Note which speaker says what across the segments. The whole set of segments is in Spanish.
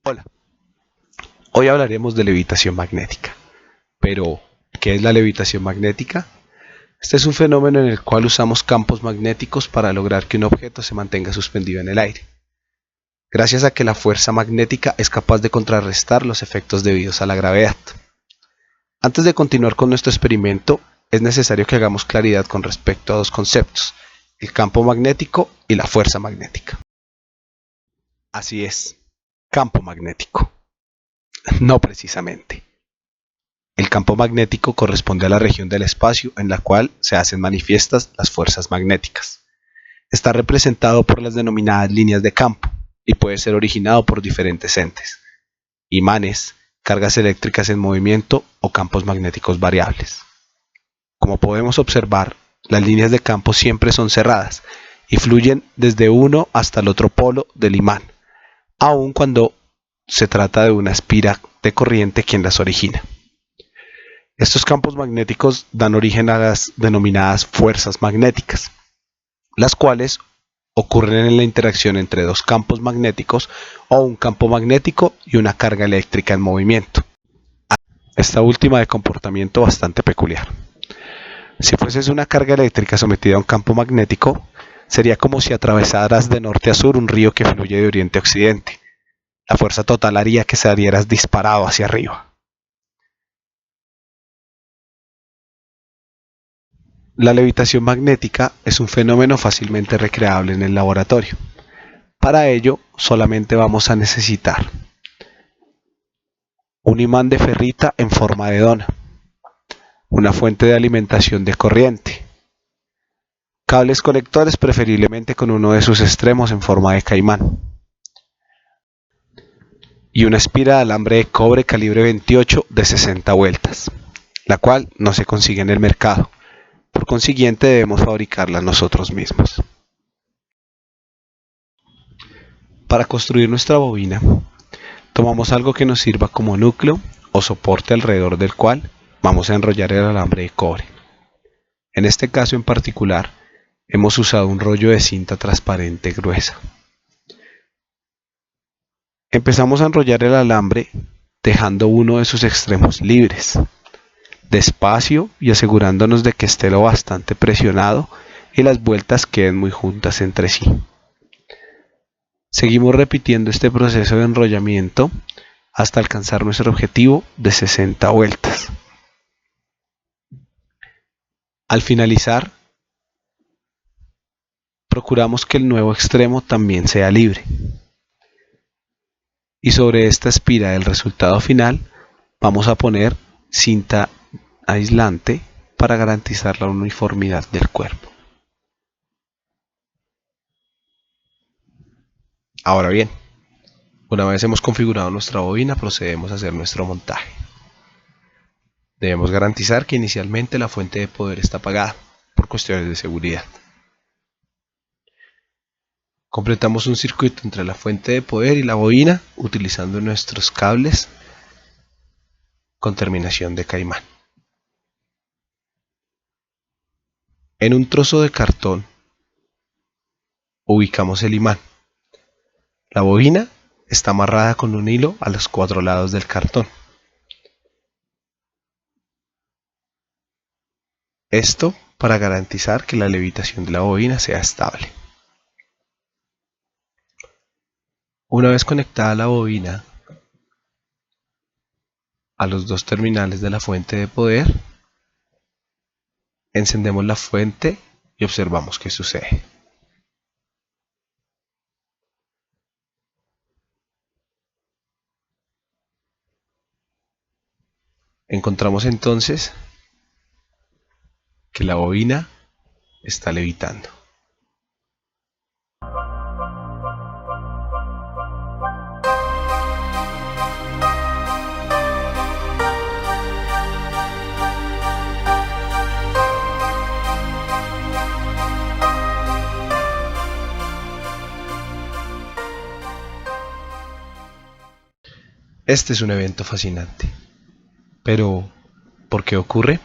Speaker 1: Hola, hoy hablaremos de levitación magnética. Pero, ¿qué es la levitación magnética? Este es un fenómeno en el cual usamos campos magnéticos para lograr que un objeto se mantenga suspendido en el aire, gracias a que la fuerza magnética es capaz de contrarrestar los efectos debidos a la gravedad. Antes de continuar con nuestro experimento, es necesario que hagamos claridad con respecto a dos conceptos, el campo magnético y la fuerza magnética. Así es, campo magnético. No precisamente. El campo magnético corresponde a la región del espacio en la cual se hacen manifiestas las fuerzas magnéticas. Está representado por las denominadas líneas de campo y puede ser originado por diferentes entes, imanes, cargas eléctricas en movimiento o campos magnéticos variables. Como podemos observar, las líneas de campo siempre son cerradas y fluyen desde uno hasta el otro polo del imán, aun cuando se trata de una espira de corriente quien las origina. Estos campos magnéticos dan origen a las denominadas fuerzas magnéticas, las cuales ocurren en la interacción entre dos campos magnéticos o un campo magnético y una carga eléctrica en movimiento. Esta última de comportamiento bastante peculiar. Si fueses una carga eléctrica sometida a un campo magnético, sería como si atravesaras de norte a sur un río que fluye de oriente a occidente. La fuerza total haría que salieras disparado hacia arriba. La levitación magnética es un fenómeno fácilmente recreable en el laboratorio. Para ello, solamente vamos a necesitar un imán de ferrita en forma de dona, una fuente de alimentación de corriente, cables conectores preferiblemente con uno de sus extremos en forma de caimán, y una espira de alambre de cobre calibre 28 de 60 vueltas, la cual no se consigue en el mercado. Por consiguiente, debemos fabricarla nosotros mismos. Para construir nuestra bobina, tomamos algo que nos sirva como núcleo o soporte alrededor del cual vamos a enrollar el alambre de cobre. En este caso en particular, hemos usado un rollo de cinta transparente gruesa. Empezamos a enrollar el alambre dejando uno de sus extremos libres, despacio y asegurándonos de que esté lo bastante presionado y las vueltas queden muy juntas entre sí. Seguimos repitiendo este proceso de enrollamiento hasta alcanzar nuestro objetivo de 60 vueltas. Al finalizar, procuramos que el nuevo extremo también sea libre. Y sobre esta espira del resultado final vamos a poner cinta aislante para garantizar la uniformidad del cuerpo. Ahora bien, una vez hemos configurado nuestra bobina, procedemos a hacer nuestro montaje. Debemos garantizar que inicialmente la fuente de poder está apagada por cuestiones de seguridad. Completamos un circuito entre la fuente de poder y la bobina utilizando nuestros cables con terminación de caimán. En un trozo de cartón ubicamos el imán. La bobina está amarrada con un hilo a los 4 lados del cartón. Esto para garantizar que la levitación de la bobina sea estable. Una vez conectada la bobina a los dos terminales de la fuente de poder, encendemos la fuente y observamos qué sucede. Encontramos entonces que la bobina está levitando. Este es un evento fascinante. Pero, ¿por qué ocurre?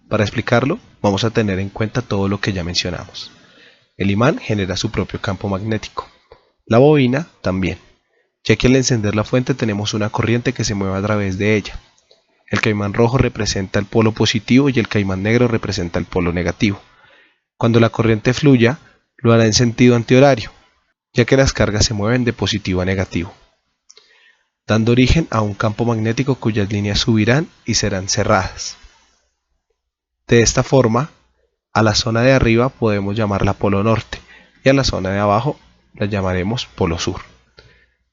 Speaker 1: Para explicarlo, vamos a tener en cuenta todo lo que ya mencionamos. El imán genera su propio campo magnético. La bobina también, ya que al encender la fuente tenemos una corriente que se mueve a través de ella. El caimán rojo representa el polo positivo y el caimán negro representa el polo negativo. Cuando la corriente fluya, lo hará en sentido antihorario, ya que las cargas se mueven de positivo a negativo, dando origen a un campo magnético cuyas líneas subirán y serán cerradas. De esta forma, a la zona de arriba podemos llamarla polo norte y a la zona de abajo la llamaremos polo sur.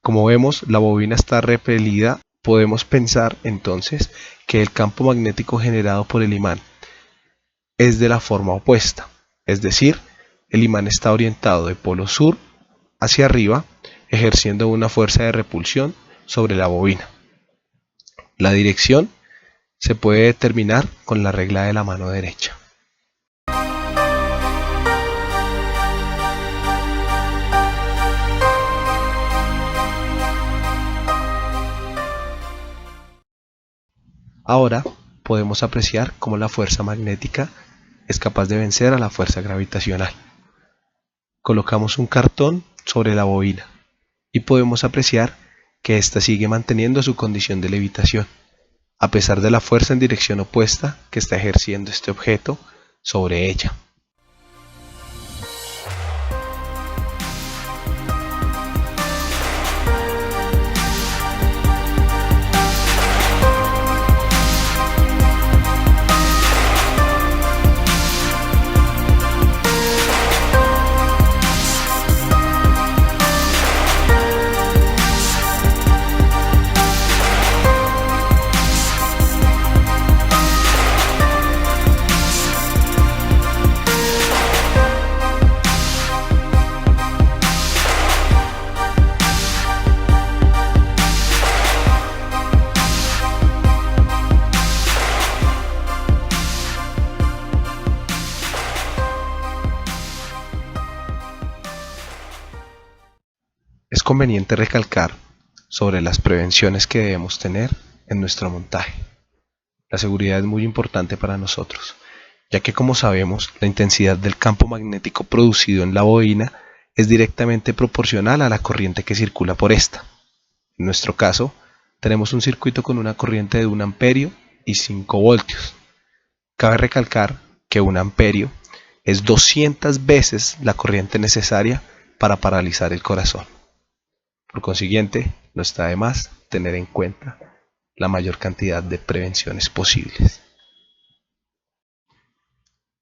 Speaker 1: Como vemos, la bobina está repelida. Podemos pensar entonces que el campo magnético generado por el imán es de la forma opuesta, es decir, el imán está orientado de polo sur hacia arriba, ejerciendo una fuerza de repulsión sobre la bobina. La dirección se puede determinar con la regla de la mano derecha. Ahora podemos apreciar cómo la fuerza magnética es capaz de vencer a la fuerza gravitacional. Colocamos un cartón sobre la bobina y podemos apreciar que ésta sigue manteniendo su condición de levitación, a pesar de la fuerza en dirección opuesta que está ejerciendo este objeto sobre ella. Es conveniente recalcar sobre las prevenciones que debemos tener en nuestro montaje. La seguridad es muy importante para nosotros, ya que como sabemos, la intensidad del campo magnético producido en la bobina es directamente proporcional a la corriente que circula por esta. En nuestro caso, tenemos un circuito con una corriente de 1 amperio y 5 voltios. Cabe recalcar que 1 amperio es 200 veces la corriente necesaria para paralizar el corazón. Por consiguiente, no está de más tener en cuenta la mayor cantidad de prevenciones posibles.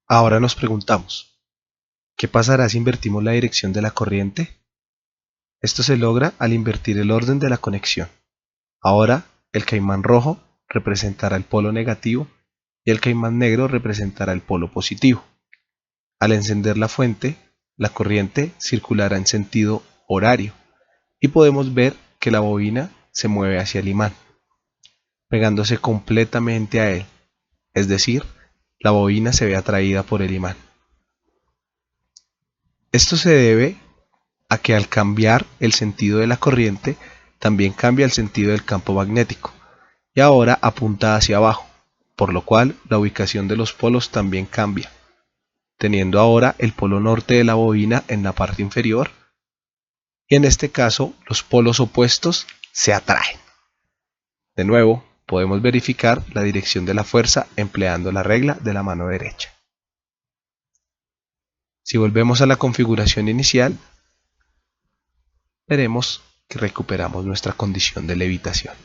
Speaker 1: Ahora nos preguntamos, ¿qué pasará si invertimos la dirección de la corriente? Esto se logra al invertir el orden de la conexión. Ahora, el caimán rojo representará el polo negativo y el caimán negro representará el polo positivo. Al encender la fuente, la corriente circulará en sentido horario y podemos ver que la bobina se mueve hacia el imán, pegándose completamente a él, es decir, la bobina se ve atraída por el imán. Esto se debe a que al cambiar el sentido de la corriente, también cambia el sentido del campo magnético, y ahora apunta hacia abajo, por lo cual la ubicación de los polos también cambia, teniendo ahora el polo norte de la bobina en la parte inferior, y en este caso los polos opuestos se atraen. De nuevo, podemos verificar la dirección de la fuerza empleando la regla de la mano derecha. Si volvemos a la configuración inicial, veremos que recuperamos nuestra condición de levitación.